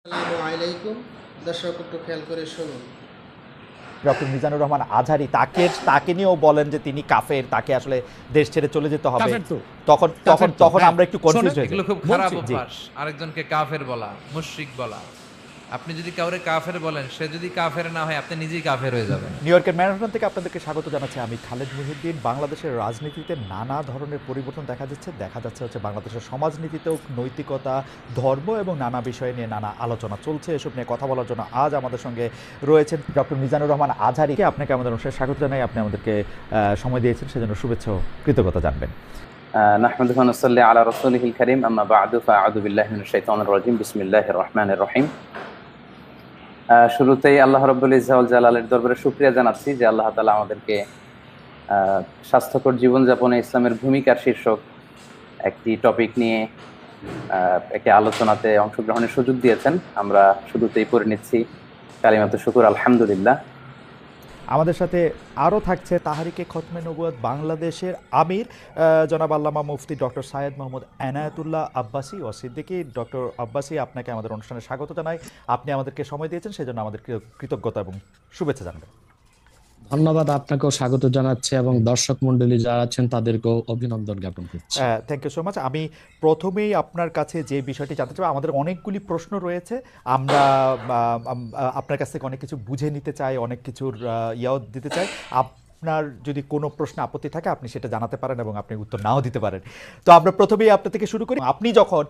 আসসালামু আলাইকুম। দর্শক একটু খেয়াল করে শুনুন। ডক্টর মিজানুর রহমান আজহারি তাকে নিয়েও বলেন যে তিনি কাফের, তাকে আসলে দেশ ছেড়ে চলে যেতে হবে। কাফের তো তখন কাফের তো, তখন হ্যাঁ। আমরা একটু কনফিউজ হয়ে যাই। এগুলো খুব খারাপ বলছি, জি। অভ্যাস, আরেকজনকে কাফের বলা, মুশরিক বলা। আপনি যদি কাউরে কাফের বলেন, সে যদি কাফের না হয় আপনি নিজেই কাফের হয়ে যাবেন। নিউ ইয়র্কের ম্যানহাটন থেকে আপনাদেরকে স্বাগত জানাচ্ছি আমি খালেদ মুহিউদ্দিন। বাংলাদেশের রাজনীতিতে নানা ধরনের পরিবর্তন দেখা যাচ্ছে হচ্ছে বাংলাদেশের সমাজনীতিতেও নৈতিকতা, ধর্ম এবং নানা বিষয় নিয়ে নানা আলোচনা চলছে। এসব নিয়ে কথা বলার জন্য আজ আমাদের সঙ্গে রয়েছেন ডক্টর মিজানুর রহমান আজহারিকে। আপনাকে আমাদের অনুষ্ঠানে স্বাগত জানাই। আপনি আমাদেরকে সময় দিয়েছেন, সেজন্য শুভেচ্ছা ও কৃতজ্ঞতা জানবেন। নাহমাদুহু ওয়া নুসাল্লি আলা রাসূলিহিল কারীম, আম্মা বা'দু, ফাআউযু বিল্লাহি মিনাশ শাইতানির রাজীম, বিসমিল্লাহির রহমানির রহিম। শুরুতেই আল্লাহ রাব্বুল ইজ্জা ওয়াল জালালের দরবারে শুকরিয়া জানাচ্ছি যে আল্লাহ তাআলা আমাদেরকে স্বাস্থ্যকর জীবনযাপনে ইসলামের ভূমিকার শীর্ষক একটি টপিক নিয়ে একটি আলোচনাতে অংশগ্রহণের সুযোগ দিয়েছেন। আমরা শুরুতেই পড়ে নিচ্ছি কালিমাতুশ শুকর, আলহামদুলিল্লাহ। আমাদের সাথে আরও থাকছে তাহরিকে খতমে নবুয়ত বাংলাদেশের আমির জনাব আল্লামা মুফতি ডক্টর সায়েদ মোহাম্মদ এনায়েতুল্লাহ আব্বাসী ও সিদ্দিকী। ডক্টর আব্বাসী, আপনাকে আমাদের অনুষ্ঠানে স্বাগত জানাই। আপনি আমাদেরকে সময় দিয়েছেন, সেজন্য আমাদের কৃতজ্ঞতা এবং শুভেচ্ছা জানাবেন। ধন্যবাদ, আপনাকেও স্বাগত জানাচ্ছি এবং দর্শক মণ্ডলী যারা আছেন তাদেরকেও অভিনন্দন জ্ঞাপন করছি। Thank you so much. আমি প্রথমেই আপনার কাছে যে বিষয়টি জানতে চাই, আমাদের অনেকগুলি প্রশ্ন রয়েছে, আমরা আপনার কাছ থেকে অনেক কিছু বুঝে নিতে চাই, অনেক কিছুর ইয়াও দিতে চাই। আপনার যদি কোনো প্রশ্ন আপত্তি থাকে আপনি সেটা জানাতে পারেন এবং আপনি উত্তর নাও দিতে পারেন। তো আমরা প্রথমেই আপনার থেকে শুরু করি। আপনি যখন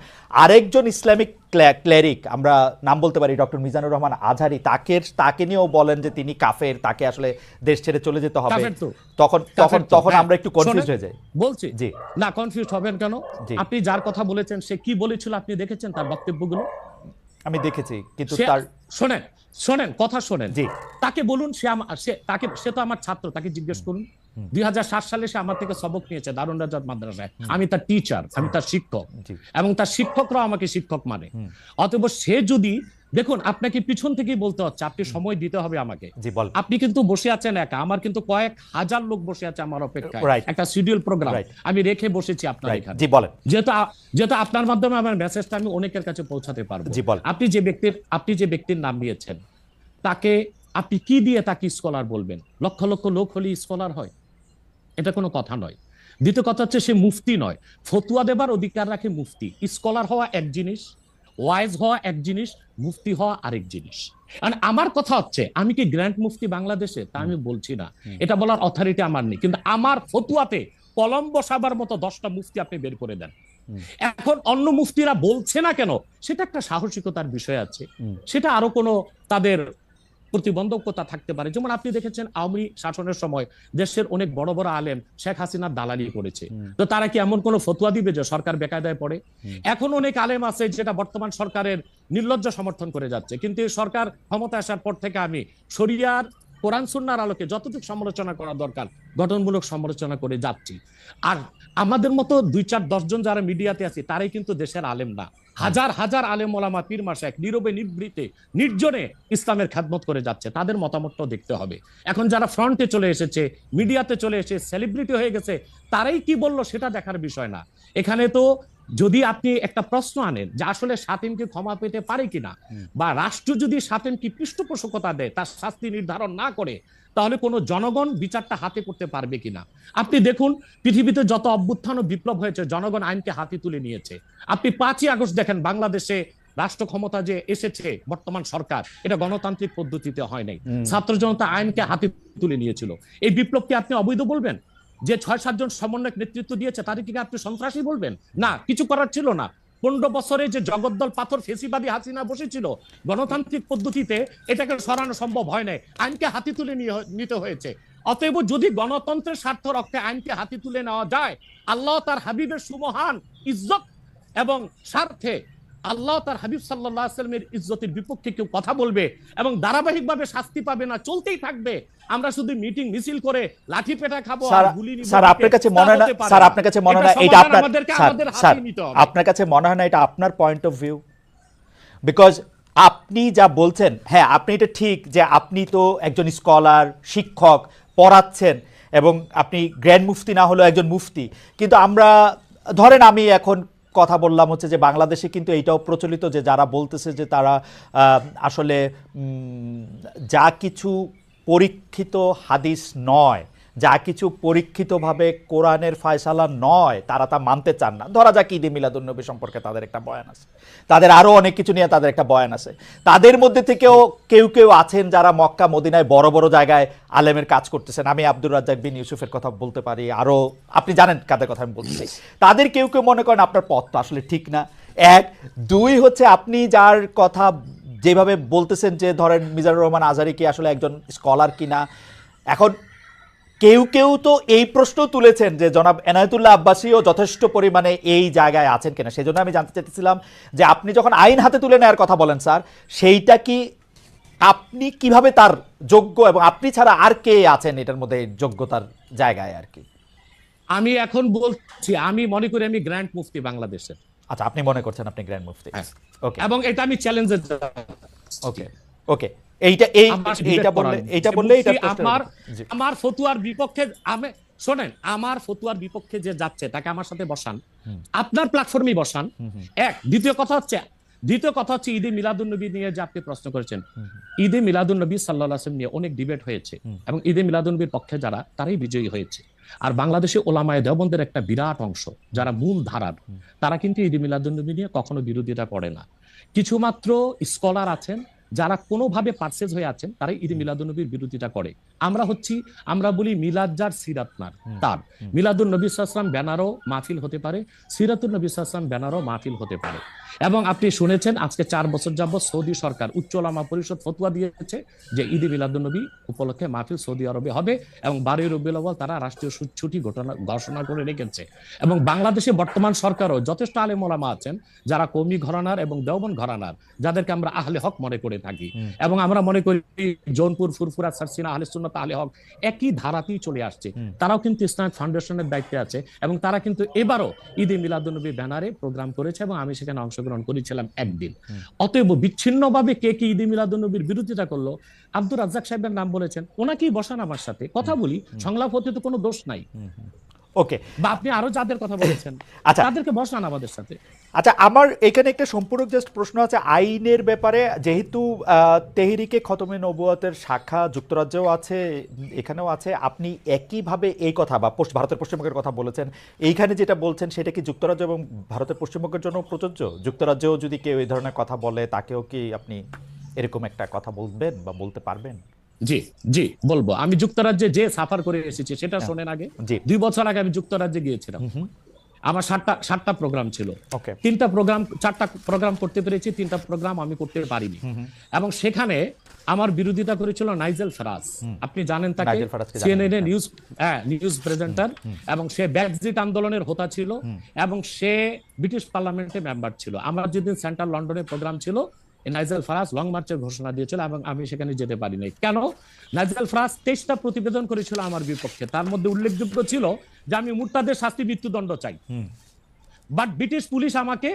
আরেকজন ইসলামিক ক্লেরিক, আমরা নাম বলতে পারি ডক্টর মিজানুর রহমান আজহারি, তাকে নিয়েও বলেন যে তিনি কাফের, তাকে আসলে দেশ ছেড়ে চলে যেতে হবে, তখন আমরা একটু কনফিউজ হয়ে যাই। বলছি জি না, কনফিউজ হবেন কেন? জি। আপনি যার কথা বলেছেন সে কি বলেছিল আপনি দেখেছেন তার বক্তব্যগুলো? আমি দেখেছি, কিন্তু সে তার শোনেন কথা শোনেন। জি। তাকে বলুন, সে তো আমার ছাত্র, তাকে জিজ্ঞেস করুন। 2007 সালে সে আমার থেকে সবক নিয়েছে দারুন রাজাত মাদ্রাসায়। আমি তার টিচার, আমি তার শিক্ষক, এবং তার শিক্ষকরাও আমাকে শিক্ষক মানে। অতএব সে যদি, দেখুন আপনাকে পিছন থেকেই বলতে হচ্ছে, আপনি সময় দিতে হবে আমাকে। আপনি কিন্তু বসে আছেন একা, আমার কিন্তু কয়েক হাজার লোক বসে আছে আমার অপেক্ষায়। একটা শিডিউল প্রোগ্রাম আমি রেখে বসেছি আপনার এখানে, যেহেতু আপনার মাধ্যমে আমার মেসেজটা আমি অনেকের কাছে পৌঁছাতে পারবো। আপনি যে ব্যক্তির নাম নিয়েছেন, তাকে আপনি কি দিয়ে তাকে স্কলার বলবেন? লক্ষ লক্ষ লোক হলে স্কলার হয়? এটা কোনো কথা নয়। দ্বিতীয় কথা হচ্ছে, সে মুফতি নয়, ফতুয়া দেবার অধিকার রাখে মুফতি। স্কলার হওয়া এক জিনিস, ওয়াইজ হওয়া এক জিনিস, মুফতি হওয়া আরেক জিনিস। মানে আমার কথা হচ্ছে, আমি কি গ্র্যান্ড মুফতি বাংলাদেশে তা আমি বলছি না, এটা বলার অথরিটি আমার নেই, কিন্তু আমার ফতুয়াতে কলম বসাবার মতো 10টা মুফতি আপনি বের করে দেন। এখন অন্য মুফতিরা বলছে না কেন, সেটা একটা সাহসিকতার বিষয় আছে, সেটা আরো কোনো তাদের প্রতিবন্ধকতা থাকতে পারে। যেমন আপনি দেখেছেন আওয়ামী শাসনের সময় দেশের অনেক বড় বড় আলেম শেখ হাসিনার দালালি করেছে, তো তারা কি এমন কোন ফতোয়া দিবে যে সরকার বেকায়দায় পড়ে? এখন অনেক আলেম আছে যেটা বর্তমান সরকারের নির্লজ্জ সমর্থন করে যাচ্ছে, কিন্তু এই সরকার ক্ষমতা আসার পর থেকে আমি শরিয়ার কোরআন সুন্নাহর আলোকে যতটুকু সমালোচনা করা দরকার গঠনমূলক সমালোচনা করে যাচ্ছি। আর আমাদের মতো 2-4-10 জন যারা মিডিয়াতে আছে তারাই কিন্তু দেশের আলেম না। হাজার হাজার আলেম ওলামা পীর মাশায়েখ নীরবে নিভৃতে নির্জনে ইসলামের খেদমত করে যাচ্ছে, তাদের মতামতটাও দেখতে হবে। এখন যারা ফ্রন্টে চলে এসেছে, মিডিয়াতে চলে এসে সেলিব্রিটি হয়ে গেছে, তারাই কি বললো সেটা দেখার বিষয় না। এখানে তো যদি আপনি একটা প্রশ্ন আনেন যে আসলে শাতিমকে ক্ষমা পেতে পারে কিনা, বা রাষ্ট্র যদি শাতিমকে পৃষ্ঠপোষকতা দেয়, তার শাস্তি নির্ধারণ না করে, তাহলে কোনো জনগণ বিচারটা হাতে করতে পারবে কিনা? আপনি দেখুন, পৃথিবীতে যত অভ্যুত্থান ও বিপ্লব হয়েছে জনগণ আইনকে হাতে তুলে নিয়েছে। আপনি 5ই আগস্ট দেখেন, বাংলাদেশে রাষ্ট্র ক্ষমতা যে এসেছে বর্তমান সরকার, এটা গণতান্ত্রিক পদ্ধতিতে হয় নাই, ছাত্র জনতা আইনকে হাতে তুলে নিয়েছিল। এই বিপ্লবকে আপনি অবৈধ বলবেন? যে 6-7 জন সমন্বয়ক নেতৃত্ব দিয়েছে তাদেরকে আপনি সন্ত্রাসী বলবেন? না, কিছু করার ছিল না। 15 বছরে যে জগদ্দল পাথর ফেসিবাদী হাসিনা বসেছিল, গণতান্ত্রিক পদ্ধতিতে এটাকে সরানো সম্ভব হয় নাই, আইনকে হাতে তুলে নিতে হয়েছে। অতএব যদি গণতন্ত্রের স্বার্থ রক্ষে আইনকে হাতে তুলে নেওয়া যায়, আল্লাহ তার হাবিবের সুমহান ইজ্জত এবং স্বার্থে আল্লাহ তার হাবিব সাল্লাল্লাহু আলাইহি ওয়াসাল্লামের ইজ্জতের বিপক্ষে কেউ কথা বলবে এবং ধারাবাহিকভাবে শাস্তি পাবে না, চলতেই থাকবে, আমরা শুধু মিটিং মিছিল করে লাঠি পেটা খাবো আর গুলি নিব। স্যার আপনার কাছে মনে হয় না, স্যার আপনার কাছে মনে হয় না এটা আপনার, স্যার আপনার কাছে মনে হয় না এটা আপনার পয়েন্ট অফ ভিউ? বিকজ আপনি যা বলছেন, হ্যাঁ আপনি এটা ঠিক যে আপনি তো একজন স্কলার, শিক্ষক, পড়াচ্ছেন এবং আপনি গ্র্যান্ড মুফতি না হলেও একজন মুফতি, কিন্তু আমরা ধরেন আমি এখন কথা বললাম হচ্ছে যে বাংলাদেশে কিন্তু এইটাও প্রচলিত যে যারা বলতেছে যে তারা আসলে যা কিছু পরীক্ষিত হাদিস নয়, যা কিছু পরীক্ষিতভাবে কোরআনের ফয়সালা নয়, তারা তা মানতে চান না। ধরা যাক ঈদে মিলাদুন্নবী সম্পর্কে তাদের একটা বয়ান আছে, তাদের আরও অনেক কিছু নিয়ে তাদের একটা বয়ান আছে। তাদের মধ্যে থেকেও কেউ কেউ আছেন যারা মক্কা মদিনায় বড় বড় জায়গায় আলেমের কাজ করতেছেন। আমি আব্দুর রাজ্জাক বিন ইউসুফের কথা বলতে পারি, আরও আপনি জানেন কাদের কথা আমি বলছি। তাদের কেউ কেউ মনে করেন আপনার পথ তো আসলে ঠিক না। এক, দুই হচ্ছে আপনি যার কথা যেভাবে বলতেছেন যে ধরেন মিজানুর রহমান আজহারী কি আসলে একজন স্কলার কিনা। এখন কেউ কেউ তো এই প্রশ্ন তুলেছেন যে জনাব এনায়েতুল্লাহ আব্বাসীও যথেষ্ট পরিমাণে এই জায়গায় আছেন কিনা। সেই জন্য আমি জানতে চাইতেছিলাম যে আপনি যখন আইন হাতে তুলে নেওয়ার কথা বলেন স্যার, সেইটা কি আপনি কিভাবে তার যোগ্য, এবং আপনি ছাড়া আর কে আছেন এটার মধ্যে যোগ্যতার জায়গায় আর কি? আমি এখন বলছি, আমি মনে করি আমি গ্র্যান্ড মুফতি বাংলাদেশের। আচ্ছা, আপনি মনে করছেন আপনি গ্র্যান্ড মুফতি? ওকে, এবং এটা আমি চ্যালেঞ্জের ওকে ওকে এইটা বললে আমার ফতুয়ার বিপক্ষে, আমি শোনেন, আমার ফতুয়ার বিপক্ষে যে যাচ্ছে তাকে আমার সাথে বসান, আপনার প্ল্যাটফর্মে বসান। এক, দ্বিতীয় কথা হচ্ছে ঈদে মিলাদুন্নবী নিয়ে যে আপনি প্রশ্ন করেছেন, ঈদে মিলাদুন্নবী সাল্লাল্লাহু আলাইহি ওয়াসাল্লাম নিয়ে অনেক ডিবেট হয়েছে এবং ঈদে মিলাদুন্নবীর পক্ষে যারা, তারাই বিজয়ী হয়েছে। আর বাংলাদেশে ওলামায়ে দেওবন্দের একটা বিরাট অংশ যারা মূল ধারার, তারা কিন্তু ঈদে মিলাদুন্নবী নিয়ে কখনো বিরোধিতা করে না। কিছু মাত্র স্কলার আছেন যারা কোনোভাবে পারসেজ হয়ে আছেন, তারাই ঈদে মিলাদুন্নবীর বিরোধিতা করে। আমরা বলি মিলাদ যার সিরাত নার তার, মিলাদুন নবী সাল্লাল্লাহু আলাইহি ওয়াসাল্লাম ব্যানারও মাহফিল হতে পারে, সিরাতুন নবী সাল্লাল্লাহু আলাইহি ওয়াসাল্লাম ব্যানারও মাহফিল হতে পারে। এবং আপনি শুনেছেন আজকে 4 বছর যাবত সৌদি সরকার উচ্চ ওলামা পরিষদ ফতোয়া দিয়েছে যে ঈদে মিলাদুন্নবী উপলক্ষে মাহফিল সৌদি আরবে হবে, এবং 12 রবিউল আউয়াল তারা রাষ্ট্রীয় ছুটি ঘোষণা করে রেখেছে। এবং বাংলাদেশে বর্তমান সরকারও যথেষ্ট আলেম ওলামা আছেন যারা কওমি ঘরানার এবং দেওবন্দ ঘরানার, যাদেরকে আমরা আহলে হক মনে করে থাকি, এবং আমরা মনে করি জৌনপুর, ফুরফুরা, সারসিনা, আহলে সুন্নাত, আহলে হক একই ধারাতেই চলে আসছে। তারাও কিন্তু ইসলামিক ফাউন্ডেশনের দায়িত্বে আছে, এবং তারা কিন্তু এবারও ঈদে মিলাদুন্নবী ব্যানারে প্রোগ্রাম করেছে এবং আমি সেখানে অংশগ্রহণ করেছিলাম একদিন। অতএব বিচ্ছিন্নভাবে কে কি ঈদে মিলাদুন্নবীর বিরোধিতা করলো, আব্দুর রাজ্জাক সাহেবের নাম বলেছেন, ওনাকেই বসান আমার সাথে কথা বলি, সংলাপ হতে তো কোনো দোষ নাই। ওকে, বা আপনি আরো যাদের কথা বলেছেন তাদেরকে বসান আমাদের সাথে। আচ্ছা, আমার এখানে একটা সম্পূরক জাস্ট প্রশ্ন আছে আইনের ব্যাপারে। যেহেতু তেহরিকে খতমে নবুয়তের শাখা যুক্তরাজ্যেও আছে, এখানেও আছে, আপনি একইভাবে এই কথা বা ভারতের পশ্চিমবঙ্গের কথা বলেছেন, এইখানে যেটা বলছেন সেটা কি যুক্তরাজ্য এবং ভারতের পশ্চিমবঙ্গের জন্য প্রযোজ্য? যুক্তরাজ্যেও যদি কেউ এই ধরনের কথা বলে তাকেও কি আপনি এরকম একটা কথা বলবেন বা বলতে পারবেন? জি জি বলবো। আমি যুক্তরাজ্যে যে সাফার করে এসেছি সেটা শোনেন আগে। 2 বছর আগে আমি যুক্তরাজ্যে গিয়েছিলাম। আমার 7টা প্রোগ্রাম ছিল। 4টা প্রোগ্রাম করতে পেরেছি, 3টা প্রোগ্রাম আমি করতে পারিনি। এবং সেখানে আমার বিরোধিতা করেছিল নাইজেল ফারাজ। আপনি জানেন তাকে, সিএনএন নিউজ প্রেজেন্টার, এবং সে ব্রেক্সিট আন্দোলনের হোতা ছিল, এবং সে ব্রিটিশ পার্লামেন্টে মেম্বার ছিল। আমার যেদিন সেন্ট্রাল লন্ডনে প্রোগ্রাম ছিল, নাইজেল ফারাজ লং মার্চের ঘোষণা দিয়েছিল এবং আমি সেখানে যেতে পারি নাই। কেন? নাইজেল ফারাজ 23টা প্রতিবেদন করেছিল আমার বিপক্ষে। তার মধ্যে উল্লেখযোগ্য ছিল যে আমি মুরতাদের শাস্তি মৃত্যুদণ্ড চাই। বাট ব্রিটিশ পুলিশ আমাকে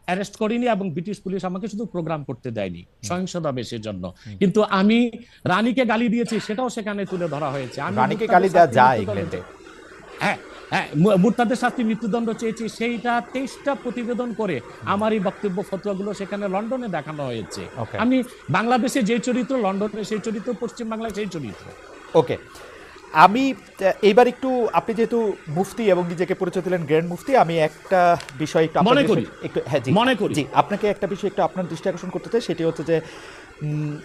অ্যারেস্ট করেনি এবং ব্রিটিশ পুলিশ আমাকে শুধু প্রোগ্রাম করতে দেয়নি সহিংসতা বেশের জন্য। কিন্তু আমি রানীকে গালি দিয়েছি, সেটাও সেখানে তুলে ধরা হয়েছে। আমি রানীকে গালি দেওয়া যায় ইংল্যান্ডে? হ্যাঁ, মুরতাদের শাস্তি মৃত্যুদণ্ড চেয়েছি, সেইটা 23টা প্রতিবেদন করে আমার এই বক্তব্য ফতোয়াগুলো সেখানে লন্ডনে দেখানো হয়েছে। আমি বাংলাদেশে যে চরিত্র, লন্ডনে সেই চরিত্র, পশ্চিম বাংলায় সেই চরিত্র। ওকে, আমি এইবার একটু, আপনি যেহেতু মুফতি এবং নিজেকে পরিচয় দিলেন গ্র্যান্ড মুফতি, আমি একটা বিষয় একটু আপনাকে একটা বিষয় একটু আপনার দৃষ্টি আকর্ষণ করতে চাই। সেটি হচ্ছে যে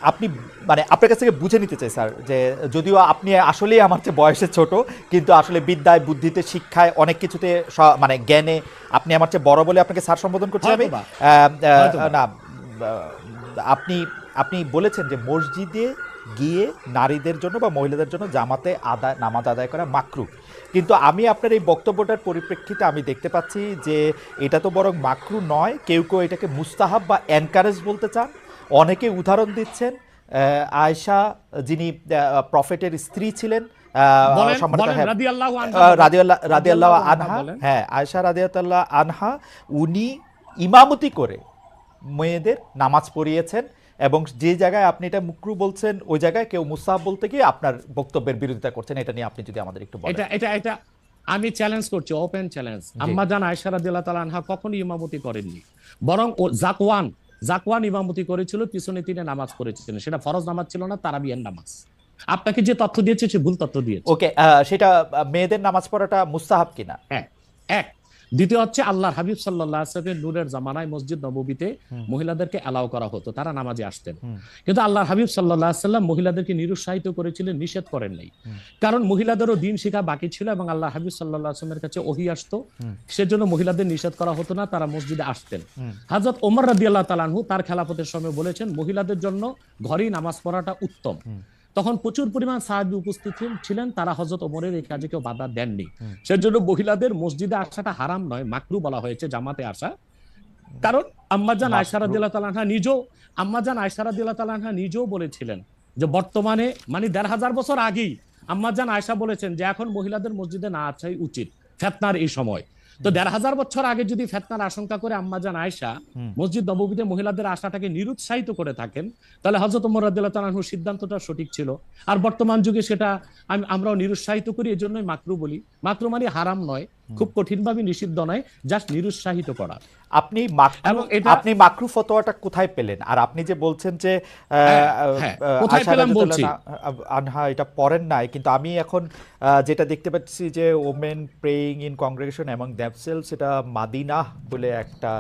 আপনি মানে আপনার কাছ থেকে বুঝে নিতে চাই স্যার, যে যদিও আপনি আসলেই আমার চেয়ে বয়সে ছোট, কিন্তু আসলে বিদ্যায়, বুদ্ধিতে, শিক্ষায়, অনেক কিছুতে, মানে জ্ঞানে আপনি আমার চেয়ে বড় বলে আপনাকে স্যার সম্বোধন করছি আমি। না, আপনি বলেছেন যে মসজিদে গিয়ে নারীদের জন্য বা মহিলাদের জন্য জামাতে নামাজ আদায় করা মাকরুহ। কিন্তু আমি আপনার এই বক্তব্যটার পরিপ্রেক্ষিতে আমি দেখতে পাচ্ছি যে এটা তো বরং মাকরুহ নয়, কেউ কেউ এটাকে মুস্তাহাব বা এনকারেজ বলতে চান। অনেকে উদাহরণ দিচ্ছেন আয়েশা, যিনি প্রফেটের স্ত্রী ছিলেন, রাদিয়াল্লাহু আনহা, হ্যাঁ আয়েশা রাদিয়াল্লাহু আনহা, উনি ইমামতি করে মেয়েদের নামাজ পড়িয়েছেন, এবং যে জায়গায় আপনি এটা মাকরুহ বলছেন ওই জায়গায় কেউ মুস্তাহাব বলতে গিয়ে আপনার বক্তব্যের বিরোধিতা করছেন। এটা নিয়ে আপনি যদি আমাদের একটু বলেন। আমি চ্যালেঞ্জ করছি, ওপেন চ্যালেঞ্জ, আম্মা জান আয়েশা রাদিয়াল্লাহু তাআলা আনহা কখনোই ইমামতি করেননি, বরং জাকওয়ান ইমামতি করেছিল, পিছনে তিনি নামাজ পড়েছিলেন, সেটা ফরজ নামাজ ছিল না, তারাবিয়ার নামাজ। আপনাকে যে তথ্য দিয়েছে সে ভুল তথ্য দিয়েছে। ওকে, সেটা মেয়েদের নামাজ পড়াটা মুস্তাহাব কিনা? এক। দ্বিতীয় হচ্ছে আল্লাহর হাবিব সাল্লাল্লাহু আলাইহি ওয়াসাল্লামের নূরের জামানায় মসজিদ নববীতে মহিলাদেরকে অ্যালাউ করা হতো, তারা নামাজে আসতেন, কিন্তু আল্লাহর হাবিব সাল্লাল্লাহু আলাইহি ওয়াসাল্লাম মহিলাদেরকে নিরুৎসাহিত করেছিলেন, নিষেধ করেন নাই, কারণ মহিলাদেরও দিন শেখা বাকি ছিল এবং আল্লাহ হাবিব সাল্লাল্লাহু আলাইহি ওয়াসাল্লামের কাছে ওহী আসতো, সেজন্য মহিলাদের নিষেধ করা হতো না, তারা মসজিদে আসতেন। হযরত ওমর রাদিয়াল্লাহু তাআলা আনহু তার খেলাফতের সময় বলেছেন মহিলাদের জন্য ঘরেই নামাজ পড়াটা উত্তম। তখন প্রচুর পরিমাণ সাহাবী উপস্থিত ছিলেন, তারা হযরত ওমরের এই কাজে কেউ বাধা দেননি, সেজন্য মহিলাদের মসজিদে আসাটা হারাম নয়, মাকরু বলা হয়েছে জামাতে আসা। কারণ আম্মাজান আয়েশা রাদিয়াল্লাহু তাআলা আনহা নিজেও বলেছিলেন যে বর্তমানে মানে ১৫০০ বছর আগেই আম্মাজান আয়েশা বলেছেন যে এখন মহিলাদের মসজিদে না আসাই উচিত ফিতনার এই সময়। তো ১৫০০ বছর আগে যদি ফিতনার আশঙ্কা করে আম্মাজান আয়েশা মসজিদ নববীতে মহিলাদের আসাটাকে নিরুৎসাহিত করে থাকেন, তাহলে হযরত ওমর রাদিয়াল্লাহু তাআলা আনহুর সিদ্ধান্তটা সঠিক ছিল। আর বর্তমান যুগে সেটা আমরাও নিরুৎসাহিত করি, এজন্যই মাকরু বলি। মাকরু মানে হারাম নয়, খুব কঠিনভাবে নিষিদ্ধ নয়, জাস্ট নিরুৎসাহিত করা। আপনি মাকরু ফতোয়াটা কোথায় পেলেন? আর আপনি যে বলছেন যে কোথায় পেলাম বলছি, আনহা এটা পড়েন নাই, কিন্তু আমি এখন যেটা দেখতে পাচ্ছি যে women praying in congregation among themselves, এটা মাদিনা বলে একটা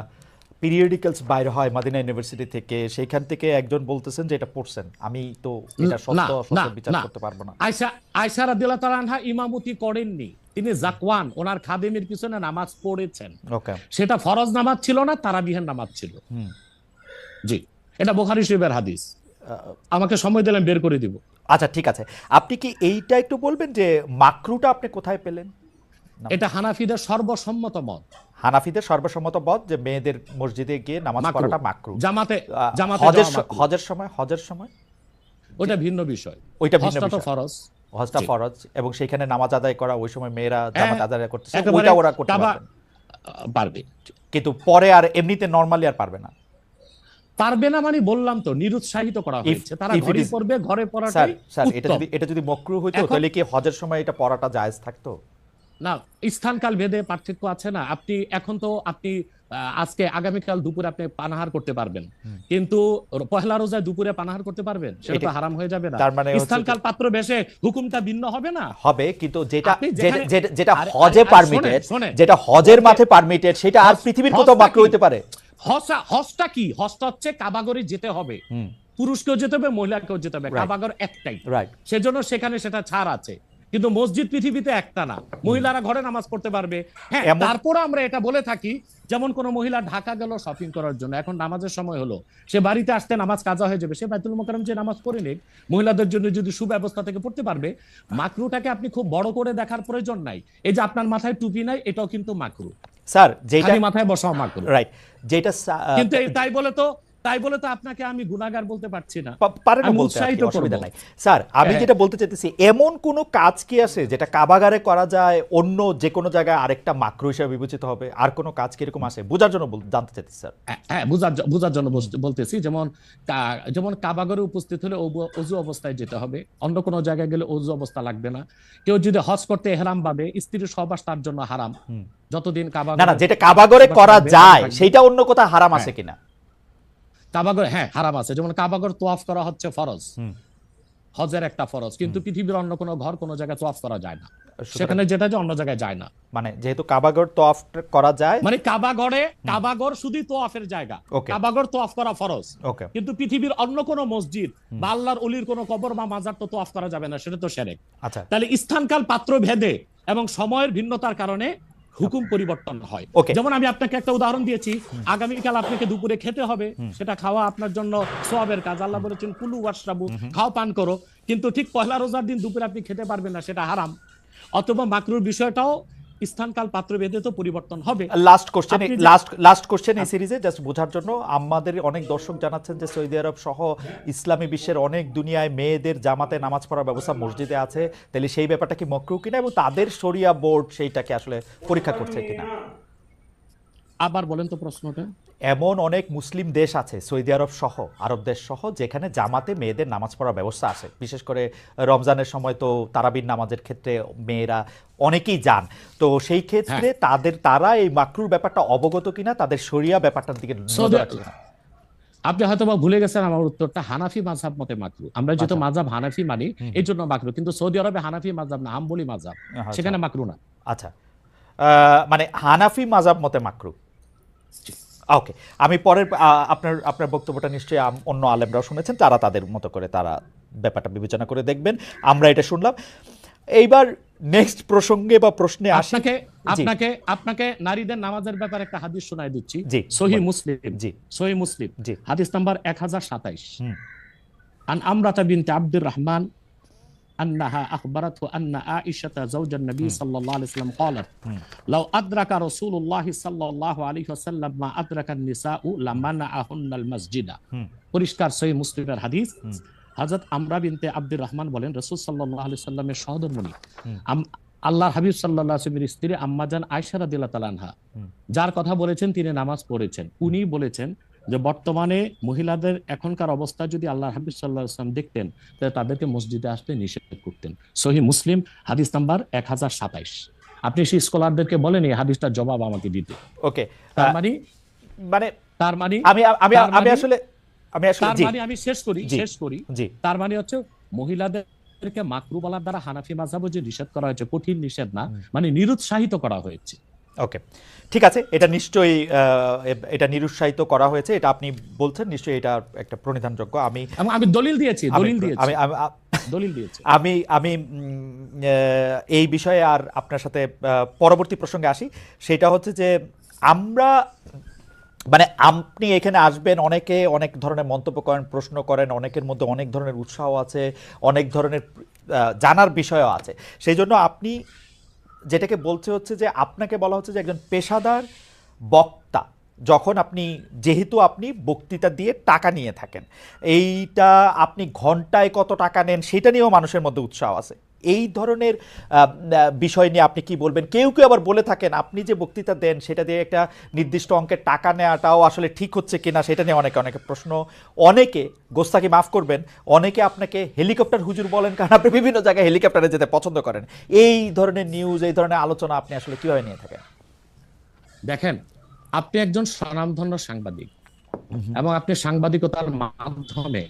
পিরিয়ডিক্যালস বাইরে হয় মাদিনা ইউনিভার্সিটি থেকে, সেইখান থেকে একজন বলতেছেন যে এটা পড়ছেন। আমি তো এটা সত্য বিচার করতে পারবো না। আয়েশা রাদিয়াল্লাহু তাআলা আনহা ইমামতি করেননি, তিনি জাকওয়ান ওনার খাদেমের পিছনে নামাজ পড়েছেন। সেটা ফরজ নামাজ ছিল না, তারাবিহের নামাজ ছিল। জি, এটা বুখারী শরীফের হাদিস, আমাকে সময় দিলেন বের করে দিব। আচ্ছা ঠিক আছে, আপনি কি এইটা একটু বলবেন যে মাকরুটা আপনি কোথায় পেলেন? এটা হানাফিদের সর্বসম্মত মত। হানাফিদের সর্বসম্মত মত যে মেয়েদের মসজিদে গিয়ে নামাজ পড়াটা মাকরু। জামাতে হজের সময় ওটা ভিন্ন বিষয়, ওইটা ভিন্ন বিষয়, ফরজ, হজটা ফরজ, এবং সেখানে নামাজ আদায় করা ওই সময় মেয়েরা জামাত আদায় করতেছে, ওইটা ওরা করতে পারবে, কিন্তু পরে আর এমনিতে নরমালি আর পারবে না। পারবে না মানে বললাম তো নিরুৎসাহিত করা হয়েছে, তারা ঘরে পড়বে, ঘরে পড়াটাই উত্তম। এটা যদি মাকরু হইতো তাহলে কি হজের সময় এটা পড়াটা জায়েজ থাকতো? না, স্থানকাল ভেদে পার্থক্য আছে না। আপনি এখন তো আজকে আগামীকাল দুপুরে আপনি পানাহার করতে পারবেন, কিন্তু পহেলা রোজায় দুপুরে পানাহার করতে পারবেন, সেটা তো হারাম হয়ে যাবে না। স্থানকাল পাত্র বেশে হুকুমটা ভিন্ন হবে না? হবে, কিন্তু যেটা হজে পারমিটেড, যেটা হজের মাঠে পারমিটেড, সেটা আর পৃথিবীর কোথাও মাকরু হইতে পারে? হজটা কি? হজটা হচ্ছে কাবাগরে যেতে হবে, পুরুষকেও যেতে হবে, মহিলাকেও যেতে হবে, কাবাগর একটাই, সেজন্য সেখানে সেটা ছাড় আছে। কিন্তু মসজিদ পৃথিবীতে একটা না, মহিলারা ঘরে নামাজ পড়তে পারবে। হ্যাঁ, তারপরে আমরা এটা বলে থাকি, যেমন কোন মহিলা ঢাকা গেল শপিং করার জন্য, এখন নামাজের সময় হলো, সে বাড়িতে আসতে নামাজ কাজা হয়ে যাবে, সে বাইতুল মোকাররম যে নামাজ পড়ে নিক, মহিলাদের জন্য যদি সুব্যবস্থা থেকে পড়তে পারবে। মাকরুটাকে আপনি খুব বড় করে দেখার প্রয়োজন নাই। এই যে আপনার মাথায় টুপি নাই, এটাও কিন্তু মাকরু স্যার, যেটা মাথায় বসাও মাকরু, রাইট, যেটা কিন্তু তাই বলে তো আপনাকে আমি গুনাহগার বলতে পারছি না, পারেন না বলতে, অসুবিধা নাই। স্যার, আমি যেটা বলতে চাইতেছি, এমন কোন কাজ কি আছে যেটা কাবাগারে করা যায়, অন্য যে কোনো জায়গায় আরেকটা মাকরু হিসেবে বিবেচিত হবে? আর কোন কাজ কি এরকম আছে? বোঝার জন্য জানতে চাইতেছি স্যার। হ্যাঁ, বোঝার জন্য বলতেছি। যেমন কাবাগারে উপস্থিত হলে ওযু অবস্থায় যেতে হবে, অন্য কোনো জায়গায় গেলে ওযু অবস্থা লাগবে না। কেউ যদি হজ করতে ইহরাম বাঁধে, স্ত্রীর সহবাস তার জন্য হারাম যতদিন কাবাগারে, না, যেটা কাবাগারে করা যায় সেটা অন্য কোথাও হারাম আছে কিনা? কাবাগর, হ্যাঁ, হারাম আছে। যেমন কাবাগর তোয়াফ করা হচ্ছে ফরজ, হজের একটা ফরজ, কিন্তু পৃথিবীর অন্য কোনো ঘর কোনো জায়গায় তোয়াফ করা যায় না, সেখানে যেটা যে অন্য জায়গায় যায় না। মানে যেহেতু কাবাগর তোয়াফ করা যায়, মানে কাবাগর শুধু তোয়াফের জায়গা, কাবাগর তোয়াফ করা ফরজ, কিন্তু পৃথিবীর অন্য কোনো মসজিদ বা আল্লাহর ওলির কোনো কবর বা মাজার তো তোয়াফ করা যাবে না, সেটা তো শিরক। আচ্ছা, তাহলে স্থানকাল পাত্র ভেদে এবং সময়ের ভিন্নতার কারণে হুকুম পরিবর্তন হয়। যেমন আমি আপনাকে একটা উদাহরণ দিয়েছি, আগামীকাল আপনাকে দুপুরে খেতে হবে, সেটা খাওয়া আপনার জন্য সওয়াবের কাজ। আল্লাহ বলেছেন কুলু ওয়াশরাবু, খাও পান করো, কিন্তু ঠিক পহেলা রোজার দিন দুপুরে আপনি খেতে পারবেন না, সেটা হারাম। অথবা মাকরুর বিষয়টাও স্থানকাল পাত্র ভেদে তো পরিবর্তন হবে। লাস্ট কোশ্চেন এই সিরিজে জাস্ট বোঝার জন্য, আমাদের অনেক দর্শক জানাচ্ছেন যে সৌদি আরব সহ ইসলামী বিশ্বের অনেক দুনিয়ায় মেয়েদের জামাতে নামাজ পড়ার ব্যবস্থা মসজিদে আছে, তাহলে সেই ব্যাপারটা কি মাকরু কিনা এবং তাদের শরিয়া বোর্ড সেইটাকে আসলে পরীক্ষা করছে কিনা? আবার বলেন তো প্রশ্নটা। এমন অনেক মুসলিম দেশ আছে, সৌদি আরব সহ, আরব দেশ সহ, যেখানে জামাতে মেয়েদের নামাজ পড়ার ব্যবস্থা আছে। বিশেষ করে রমজানের সময় তো তারাবির নামাজের ক্ষেত্রে মেয়েরা অনেকেই যান। তো সেই ক্ষেত্রে তারা এই মাকরুর ব্যাপারটা অবগত কিনা, তাদের শরিয়া ব্যাপারটার দিকে নজর রাখছে কিনা? আপনি হয়তো বা ভুলে গেছেন আমার উত্তরটা। হানাফি মাযহাব মতে মাকরু। আমরা যেহেতু মাযহাব হানাফি মানি, এই জন্য মাকরু। কিন্তু সৌদি আরবে হানাফি মাযহাব না, হাম্বলি মাযহাব, সেখানে মাকরু না। আচ্ছা, মানে হানাফি মাযহাব মতে মাকরু। ওকে, আমি পরের আপনার বক্তব্যটা নিশ্চয়ই অন্য আলেমরাও শুনেছেন, তারা তাদের মতো করে তারা ব্যাপারটা বিবেচনা করে দেখবেন। আমরা এটা শুনলাম। এইবার নেক্সট প্রসঙ্গে বা প্রশ্নে আসি। আপনাকে নারীদের নামাজের ব্যাপারে একটা হাদিস শোনাই দিচ্ছি। জি, সহিহ মুসলিম, জি, সহিহ মুসলিম, জি, হাদিস নাম্বার 1027। আন আমরাতা বিনতে আব্দুর রহমান أنها أخبرته أن عائشة زوج النبي صلى الله عليه وسلم قالت لو أدرك رسول الله صلى الله عليه وسلم ما أدرك النساء لمنعهن المسجد। পরিষ্কার সহিহ মুসলিমের হাদিস। হযরত আমরা বিনতে আব্দুর রহমান বলেন, রাসূল সাল্লাল্লাহু আলাইহি সাল্লামের সহধর্মিণী আল্লাহর হাবিব সাল্লাল্লাহু আলাইহি ওয়াসাল্লামের স্ত্রী আম্মাজান আয়েশা রাদিয়াল্লাহু তাআলা আনহা, যার কথা বলেছেন তিনি নামাজ পড়েছেন, উনি বলেছেন যে বর্তমানে মহিলাদের এখনকার অবস্থা যদি আল্লাহর হাবিব সাল্লাল্লাহু আলাইহি ওয়াসাল্লাম দেখতেন, তাহলে তাদেরকে মসজিদে আসতে নিষেধ করতেন। সহিহ মুসলিম হাদিস নাম্বার 1027। আপনি সেই স্কলারদেরকে বলেন এই হাদিসটার জবাব আমাকে দিতে। ওকে, তার মানে আমি শেষ করি। তার মানে হচ্ছে মহিলাদেরকে মাকরু বলার দ্বারা হানাফি মাযহাবে যে নিষেধ করা হয়েছে, কঠিন নিষেধ না, মানে নিরুৎসাহিত করা হয়েছে। ওকে, ঠিক আছে, এটা নিশ্চয়ই এটা নিরুৎসাহিত করা হয়েছে, এটা আপনি বলছেন, নিশ্চয়ই এটা একটা প্রণিধানযোগ্য। আমি দলিল দিয়েছি। আমি এই বিষয়ে আর আপনার সাথে পরবর্তী প্রসঙ্গে আসি। সেটা হচ্ছে যে আপনি এখানে আসবেন, অনেকে অনেক ধরনের মন্তব্য করেন, প্রশ্ন করেন, অনেকের মধ্যে অনেক ধরনের উৎসাহ আছে, অনেক ধরনের জানার বিষয়ও আছে। সেই জন্য আপনি যেটাকে বলছে হচ্ছে যে আপনাকে বলা হচ্ছে যে একজন পেশাদার বক্তা, যখন যেহেতু আপনি বক্তৃতা দিয়ে টাকা নিয়ে থাকেন, এইটা আপনি ঘন্টায় কত টাকা নেন সেটা নিয়েও মানুষের মধ্যে উৎসাহ আছে। এই ধরনের বিষয় নিয়ে আপনি কি বলবেন? কেউ আবার বলে থাকেন আপনি যে বক্তৃতা দেন সেটা দিয়ে একটা নির্দিষ্ট অঙ্কের টাকা নেওয়াটাও আসলে ঠিক হচ্ছে কিনা, সেটা নিয়ে অনেকে প্রশ্ন। অনেকে, গোস্তাকি মাফ করবেন, অনেকে আপনাকে হেলিকপ্টার হুজুর বলেন, কারণ আপনি বিভিন্ন জায়গায় হেলিকপ্টারে যেতে পছন্দ করেন। এই ধরনের নিউজ, এই ধরনের আলোচনা আপনি আসলে কিভাবে নিয়ে থাকেন? দেখেন, আপনি একজন স্বনামধন্য সাংবাদিক এবং আপনি সাংবাদিকতার মাধ্যমে